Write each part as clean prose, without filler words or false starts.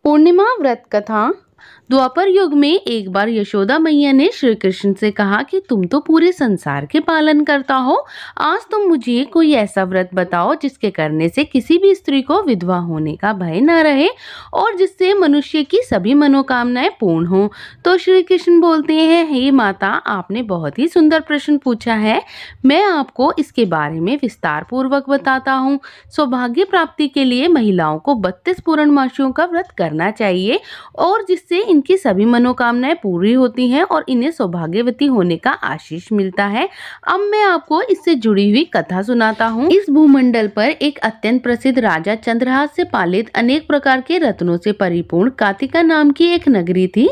पूर्णिमा व्रत कथा। द्वापर युग में एक बार यशोदा मैया ने श्री कृष्ण से कहा कि तुम तो पूरे संसार के पालन करता हो, आज तुम मुझे कोई ऐसा व्रत बताओ जिसके करने से किसी भी स्त्री को विधवा होने का भय न रहे और जिससे मनुष्य की सभी मनोकामनाएं पूर्ण हो। तो श्री कृष्ण बोलते हैं, हे माता, आपने बहुत ही सुंदर प्रश्न पूछा है। मैं आपको इसके बारे में विस्तार पूर्वक बताता हूँ। सौभाग्य प्राप्ति के लिए महिलाओं को 32 पूर्णमासियों का व्रत करना चाहिए और जिससे इनकी सभी मनोकामनाएं पूरी होती हैं और इन्हें सौभाग्यवती होने का आशीष मिलता है। अब मैं आपको इससे जुड़ी हुई कथा सुनाता हूँ। इस भूमंडल पर एक अत्यंत प्रसिद्ध राजा चंद्रहास से पालित अनेक प्रकार के रत्नों से परिपूर्ण कातिका नाम की एक नगरी थी।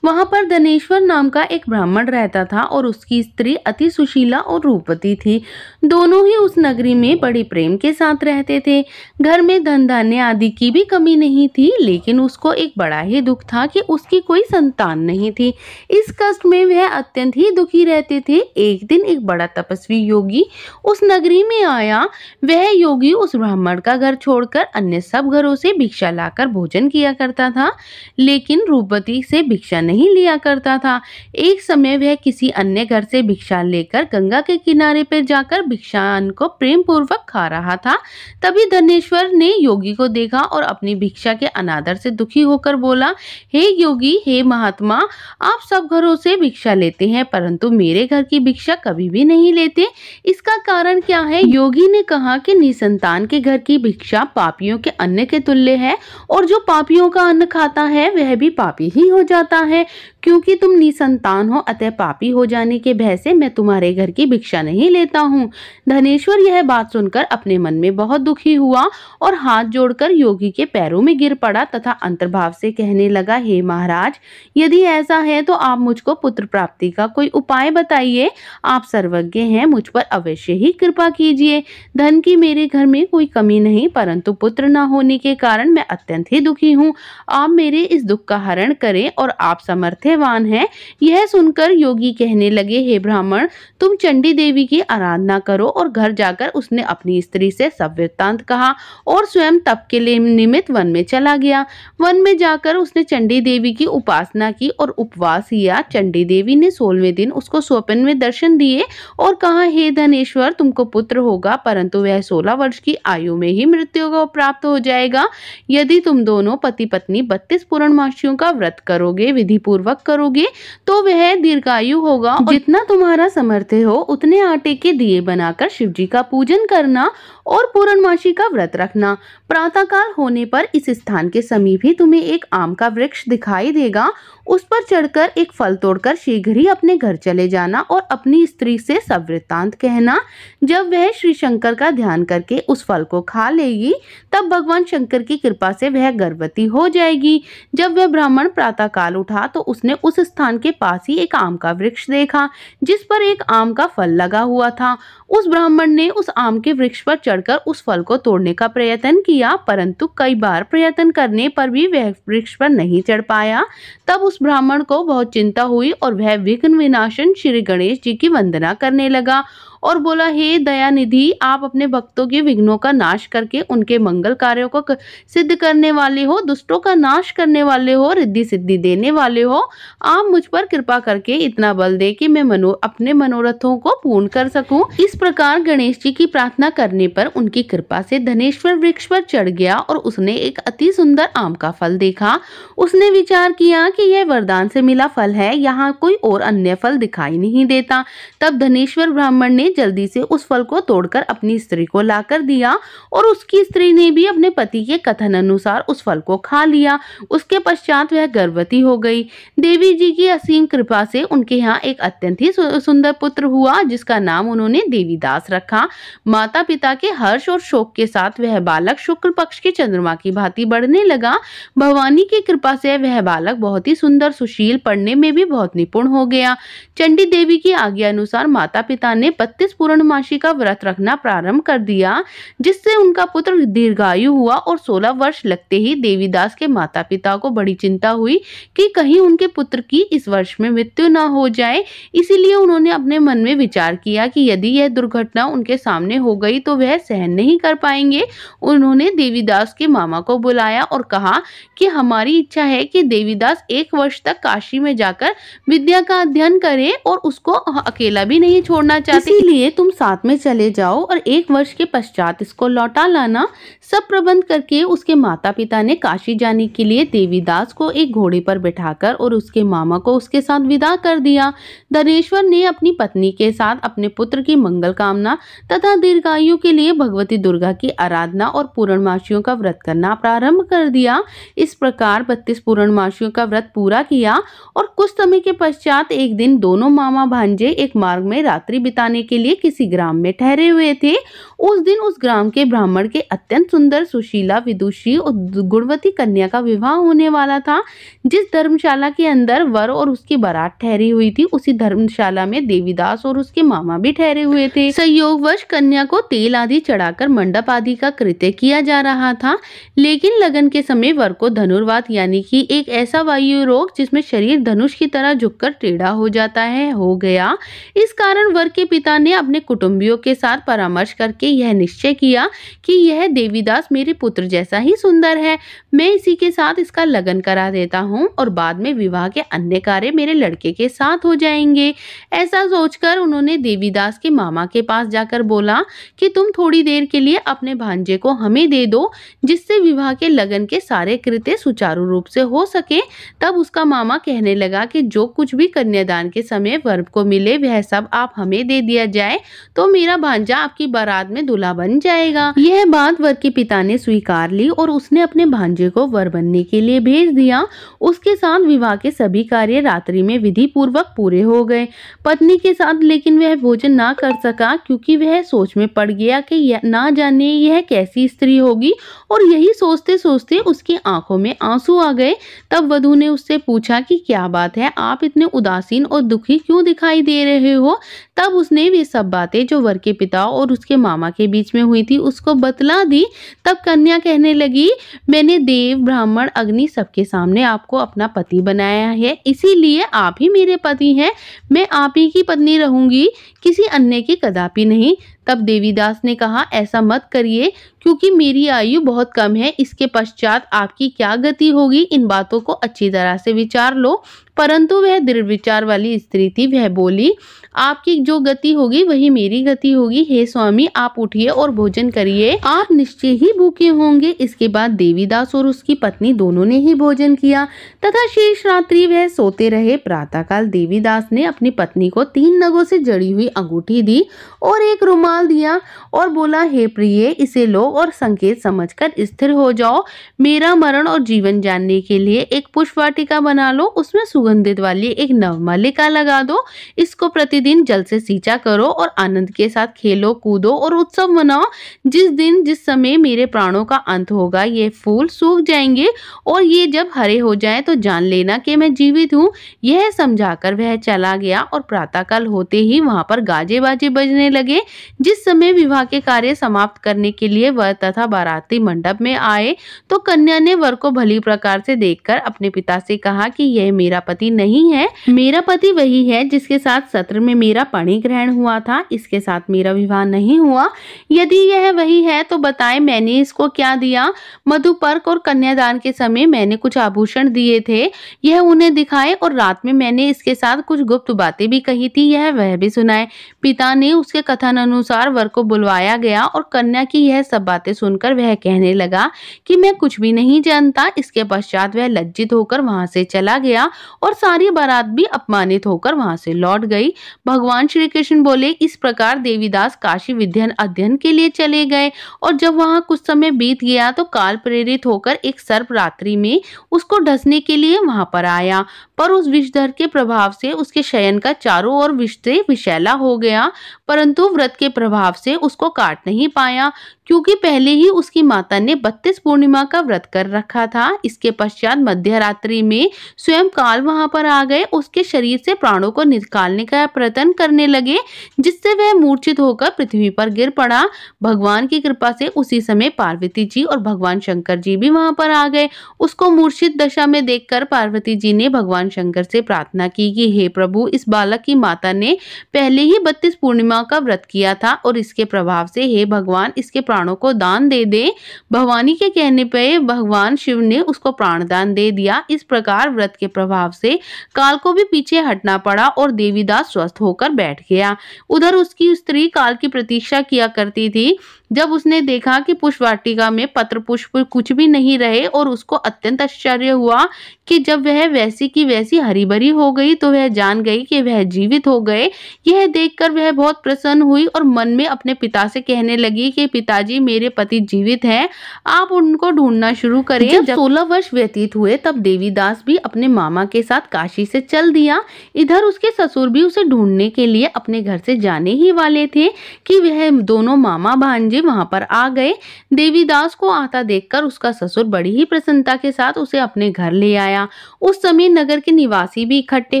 वहां पर धनेश्वर नाम का एक ब्राह्मण रहता था और उसकी स्त्री अति सुशीला और रूपवती थी। दोनों ही उस नगरी में बड़े प्रेम के साथ रहते थे। घर में धन धान्य आदि की भी कमी नहीं थी, लेकिन उसको एक बड़ा ही दुख था कि उसकी कोई संतान नहीं थी। इस कष्ट में वह अत्यंत ही दुखी रहते थे। एक दिन एक बड़ा तपस्वी योगी उस नगरी में आया। वह योगी उस ब्राह्मण का घर छोड़कर अन्य सब घरों से भिक्षा लाकर भोजन किया करता था, लेकिन रूपवती से भिक्षा नहीं लिया करता था। एक समय वह किसी अन्य घर से भिक्षा लेकर गंगा के किनारे पर जाकर भिक्षान्न को प्रेम पूर्वक खा रहा था। तभी धनेश्वर ने योगी को देखा और अपनी भिक्षा के अनादर से दुखी होकर बोला, हे योगी, हे महात्मा, आप सब घरों से भिक्षा लेते हैं परंतु मेरे घर की भिक्षा कभी भी नहीं लेते, इसका कारण क्या है? योगी ने कहा कि निसंतान के घर की भिक्षा पापियों के अन्न के तुल्य है और जो पापियों का अन्न खाता है वह भी पापी ही हो जाता है। क्योंकि तुम निसंतान हो, अतः पापी हो जाने के भय से मैं तुम्हारे घर की भिक्षा नहीं लेता हूँ। धनेश्वर यह बात सुनकर अपने मन में बहुत दुखी हुआ और हाथ जोड़कर योगी के पैरों में गिर पड़ा तथा अंतर्भाव से कहने लगा, हे महाराज, यदि ऐसा है तो आप मुझको पुत्र प्राप्ति का कोई उपाय बताइए। आप सर्वज्ञ हैं, मुझ पर अवश्य ही कृपा कीजिए। धन की मेरे घर में कोई कमी नहीं, परंतु पुत्र न होने के कारण मैं अत्यंत ही दुखी हूँ। आप मेरे इस दुख का हरण करें और आप समर्थवान हैं। यह सुनकर योगी कहने लगे, हे ब्राह्मण, तुम चंडी देवी की आराधना करो। और घर जाकर उसने अपनी स्त्री से सब वृत्तांत कहा और स्वयं तप के लिए निमित्त वन में चला गया। वन में जाकर उसने चंडी देवी की उपासना की और उपवास किया। चंडी देवी ने 16वें दिन उसको स्वप्न में दर्शन दिए और कहा, हे धनेश्वर, तुमको पुत्र होगा परंतु वह 16 वर्ष की आयु में ही मृत्यु को प्राप्त हो जाएगा। यदि तुम दोनों पति पत्नी 32 पूर्णमासियों का व्रत करोगे, विधि पूर्वक करोगे, तो वह दीर्घायु होगा। जितना तुम्हारा सामर्थ्य हो उतने आटे के दिए बनाकर शिवजी का पूजन करना और पूर्णमासी का व्रत रखना। प्रातःकाल होने पर इस स्थान के समीप ही तुम्हें एक आम का वृक्ष दिखाई देगा। उस पर चढ़कर एक फल तोड़कर शीघ्र ही अपने घर चले जाना और अपनी स्त्री से सब वृत्तांत कहना। जब वह श्री शंकर का ध्यान करके उस फल को खा लेगी, तब भगवान शंकर की कृपा से वह गर्भवती हो जाएगी। जब वह ब्राह्मण प्रातःकाल उठा तो उसने उस स्थान के पास ही एक आम का वृक्ष देखा जिस पर एक आम का फल लगा हुआ था। उस ब्राह्मण ने उस आम के वृक्ष पर चढ़कर उस फल को तोड़ने का प्रयत्न किया, परंतु कई बार प्रयत्न करने पर भी वह वृक्ष पर नहीं चढ़ पाया। तब उस ब्राह्मण को बहुत चिंता हुई और वह विघ्न विनाशन श्री गणेश जी की वंदना करने लगा और बोला, हे दयानिधि, आप अपने भक्तों के विघ्नों का नाश करके उनके मंगल कार्यों को सिद्ध करने वाले हो, दुष्टों का नाश करने वाले हो, रिद्धि सिद्धि देने वाले हो। आप मुझ पर कृपा करके इतना बल दे कि मैं अपने मनोरथों को पूर्ण कर सकूं। इस प्रकार गणेश जी की प्रार्थना करने पर उनकी कृपा से धनेश्वर वृक्ष पर चढ़ गया और उसने एक अति सुंदर आम का फल देखा। उसने विचार किया कि यह वरदान से मिला फल है, यहाँ कोई और अन्य फल दिखाई नहीं देता। तब धनेश्वर ब्राह्मण ने जल्दी से उस फल को तोड़कर अपनी स्त्री को लाकर दिया और उसकी स्त्री ने भी अपने पति के कथन अनुसार उस फल को खा लिया। उसके पश्चात वह गर्भवती हो गई। देवी जी की असीम कृपा से उनके यहाँ एक अत्यंत ही सुंदर पुत्र हुआ जिसका नाम उन्होंने देवीदास रखा। माता पिता के हर्ष और शोक के साथ वह बालक शुक्ल पक्ष के चंद्रमा की भांति बढ़ने लगा। भवानी की कृपा से वह बालक बहुत ही सुंदर, सुशील, पढ़ने में भी बहुत निपुण हो गया। चंडी देवी की आज्ञा अनुसार माता पिता ने 32 32 पूर्णमासी का व्रत रखना प्रारंभ कर दिया, जिससे उनका पुत्र दीर्घायु हुआ। और 16 वर्ष लगते ही देवीदास के माता पिता को बड़ी चिंता हुई कि कहीं उनके पुत्र की इस वर्ष में मृत्यु न हो जाए। इसीलिए उन्होंने अपने मन में विचार किया कि यदि यह दुर्घटना उनके सामने हो गई तो वह सहन नहीं कर पाएंगे। उन्होंने देवीदास के मामा को बुलाया और कहा कि हमारी इच्छा है कि देवीदास 1 वर्ष तक काशी में जाकर विद्या का अध्ययन करे और उसको अकेला भी नहीं छोड़ना चाहते, इसीलिए तुम साथ में चले जाओ और 1 वर्ष के पश्चात इसको लौटा लाना। सब प्रबंध करके उसके माता पिता ने काशी जाने के लिए देवीदास को एक घोड़े पर बिठाकर और उसके मामा को उसके साथ विदा कर दिया। धनेश्वर ने अपनी पत्नी के साथ अपने पुत्र की मंगल कामना तथा दीर्घायु के लिए भगवती दुर्गा की आराधना और पूर्णमासियों का व्रत करना प्रारंभ कर दिया। इस प्रकार 32 पूर्णमासियों का व्रत पूरा किया और कुछ समय के पश्चात एक दिन दोनों मामा भांजे एक मार्ग में रात्रि बिताने के लिए किसी ग्राम में ठहरे हुए थे। उस दिन उस ग्राम के ब्राह्मण के अत्यंत सुंदर, सुशीला, विदुषी और गुणवती कन्या का विवाह होने वाला था। जिस धर्मशाला के अंदर वर और उसकी बारात ठहरी हुई थी, उसी धर्मशाला में देवीदास और उसके मामा भी ठहरे हुए थे। संयोगवश कन्या को तेल आदि चढ़ाकर मंडप आदि का कृत्य किया जा रहा था, लेकिन लगन के समय वर को धनुर्वात यानी कि एक ऐसा वायु रोग जिसमें शरीर धनुष की तरह झुककर टेढ़ा हो जाता है, हो गया। इस कारण वर के पिता ने अपने कुटुंबियों के साथ परामर्श करके यह निश्चय किया कि यह देवीदास मेरे पुत्र जैसा ही सुंदर है, मैं इसी के साथ इसका लगन करा देता हूँ और बाद में विवाह के अन्य कार्य मेरे लड़के के साथ हो जाएंगे। ऐसा सोचकर उन्होंने देवीदास के मामा के पास जाकर बोला कि तुम थोड़ी देर के लिए अपने भांजे को हमें दे दो, जिससे विवाह के लगन के सारे कृत्य सुचारू रूप से हो सके। तब उसका मामा कहने लगा कि जो कुछ भी कन्यादान के समय वर को मिले वह सब आप हमें दे दिया जाए तो मेरा भांजा आपकी बारात में दूल्हा बन जाएगा। यह बात वर के पिता ने स्वीकार ली और उसने अपने भांजे को वर बनने के लिए भेज दिया। उसके साथ विवाह के सभी कार्य रात्रि में विधि पूर्वक पूरे हो गए। पत्नी के साथ लेकिन वह भोजन ना कर सका, क्योंकि वह सोच में पड़ गया कि ना जाने यह कैसी स्त्री होगी, और यही सोचते सोचते उसकी आंखों में आंसू आ गए। तब वधू ने उससे पूछा कि क्या बात है, आप इतने उदासीन और दुखी क्यों दिखाई दे रहे हो। तब उसने वे सब बातें जो वर के पिता और उसके मामा के बीच में हुई थी उसको बतला दी। तब कन्या कहने लगी, मैंने देव, ब्राह्मण, अग्नि सबके सामने आपको अपना पति बनाया है, इसीलिए आप ही मेरे पति हैं। मैं आप ही की पत्नी रहूंगी, किसी अन्य की कदापि नहीं। तब देवीदास ने कहा, ऐसा मत करिए, क्योंकि मेरी आयु बहुत कम है, इसके पश्चात आपकी क्या गति होगी, इन बातों को अच्छी तरह से विचार लो। परंतु वह दृढ़ विचार वाली स्त्री थी। वह बोली, आपकी जो गति होगी वही मेरी गति होगी। हे स्वामी, आप उठिए और भोजन करिए, आप निश्चय ही भूखे होंगे। इसके बाद देवीदास और उसकी पत्नी दोनों ने ही भोजन किया तथा शेष रात्रि वह सोते रहे। प्रातःकाल देवीदास ने अपनी पत्नी को 3 नगों से जड़ी हुई अंगूठी दी और एक रुमाल दिया और बोला, हे प्रिय, इसे लो और संकेत समझकर स्थिर हो जाओ। मेरा मरण और जीवन जानने के लिए एक पुष्प वाटिका बना लो, उसमें सुगंधित वाली एक नवमालिका लगा दो। इसको प्रतिदिन जल से सींचा करो और आनंद के साथ खेलो, कूदो और उत्सव मनाओ। जिस समय मेरे प्राणों का अंत होगा ये फूल सूख जाएंगे और ये जब हरे हो जाए तो जान लेना कि मैं जीवित हूँ। यह समझाकर वह चला गया और प्रातःकाल होते ही वहां पर गाजे बाजे बजने लगे। जिस समय विवाह के कार्य समाप्त करने के लिए वर तथा बाराती मंडप में आए तो कन्या ने वर को भली प्रकार से देखकर अपने पिता से कहा कि यह मेरा पति नहीं है, मेरा पति वही है जिसके साथ सत्र में मेरा पाणी ग्रहण हुआ था, इसके साथ मेरा विवाह नहीं हुआ। यदि यह वही है तो बताएं मैंने इसको क्या दिया। मधुपर्क और कन्यादान के समय मैंने कुछ आभूषण दिए थे, यह उन्हें दिखाए, और रात में मैंने इसके साथ कुछ गुप्त बातें भी कही थी, यह वह भी सुनाए। पिता ने उसके कथन अनुसार वर को बुलवाया गया और कन्या की यह सब बातें सुनकर वह कहने लगा कि मैं कुछ भी नहीं जानता। इसके पश्चात वह लज्जित होकर वहां से चला गया और सारी बारात भी अपमानित होकर वहां से लौट गई। भगवान श्री कृष्ण बोले, इस प्रकार देवीदास काशी विद्या अध्ययन के लिए चले गए और जब वहां कुछ समय बीत गया तो काल प्रेरित होकर एक सर्प रात्रि में उसको ढसने के लिए वहां पर आया, पर उस विषधर के प्रभाव से उसके शयन का चारों ओर विष से विषैला हो गया, परंतु व्रत के प्रभाव से उसको काट नहीं पाया, क्योंकि पहले ही उसकी माता ने 32 पूर्णिमा का व्रत कर रखा था। इसके पश्चात मध्य रात्रि में स्वयं काल वहां पर आ गए, उसके शरीर से प्राणों को निकालने का प्रयत्न करने लगे, जिससे वह मूर्छित होकर पृथ्वी पर गिर पड़ा। भगवान की कृपा से उसी समय पार्वती जी और भगवान शंकर जी भी वहां पर आ गए। उसको मूर्छित दशा में देखकर पार्वती जी ने भगवान शंकर से प्रार्थना की कि हे प्रभु, इस बालक की माता ने पहले ही 32 पूर्णिमा का व्रत किया था और इसके प्रभाव से हे भगवान इसके प्राणों को दान दे दे। भवानी के कहने पे भगवान शिव ने उसको प्राणदान दे दिया। इस प्रकार व्रत के प्रभाव से काल को भी पीछे हटना पड़ा और देवीदास स्वस्थ होकर बैठ गया। उधर उसकी स्त्री काल की प्रतीक्षा किया करती थी। जब उसने देखा कि पुष्प वाटिका में पत्र पुष्प कुछ भी नहीं रहे और उसको अत्यंत आश्चर्य हुआ कि जब वह वैसी की वैसी हरी भरी हो गई तो वह जान गई कि वह जीवित हो गए। यह देखकर वह बहुत प्रसन्न हुई और मन में अपने पिता से कहने लगी कि पिताजी, मेरे पति जीवित हैं, आप उनको ढूंढना शुरू करें। जब 16 वर्ष व्यतीत हुए तब देवीदास भी अपने मामा के साथ काशी से चल दिया। इधर उसके ससुर भी उसे ढूंढने के लिए अपने घर से जाने ही वाले थे कि वह दोनों मामा भांजे वहां पर आ गए। देवीदास को आता देखकर उसका ससुर बड़ी ही प्रसन्नता के साथ उसे अपने घर ले आया। उस समय नगर के निवासी भी इकट्ठे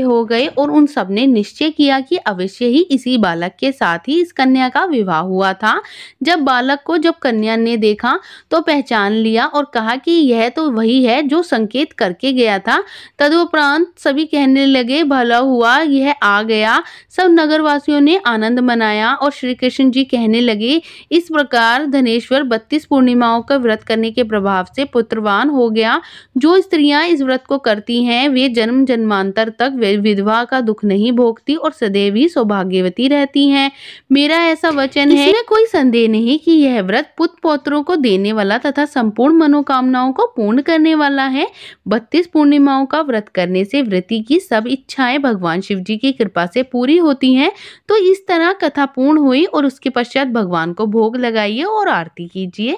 हो गए और उन सब ने निश्चय किया कि अवश्य ही इसी बालक के साथ ही इस कन्या का विवाह हुआ था। जब बालक को जब कन्या ने देखा तो पहचान लिया और कहा कि यह तो वही है जो संकेत करके गया था। तदुपरांत सभी कहने लगे, भला हुआ यह आ गया। सब नगरवासियों ने आनंद मनाया और श्री कृष्ण जी कहने लगे, इस प्रकार धनेश्वर 32 पूर्णिमाओं का व्रत करने के प्रभाव से पुत्रवान हो गया। जो स्त्रियां इस व्रत को करती हैं वे जन्म जन्मांतर तक विधवा का दुख नहीं भोगती और सदैव ही सौभाग्यवती रहती हैं। मेरा ऐसा वचन है, इसमें कोई संदेह नहीं कि यह व्रत पुत्र पौत्रों को देने वाला तथा संपूर्ण मनोकामनाओं को पूर्ण करने वाला है। 32 पूर्णिमाओं का व्रत करने से व्रती की सब इच्छाएं भगवान शिव जी की कृपा से पूरी होती हैं। तो इस तरह कथा पूर्ण हुई और उसके पश्चात भगवान को भोग लगाइए और आरती कीजिए।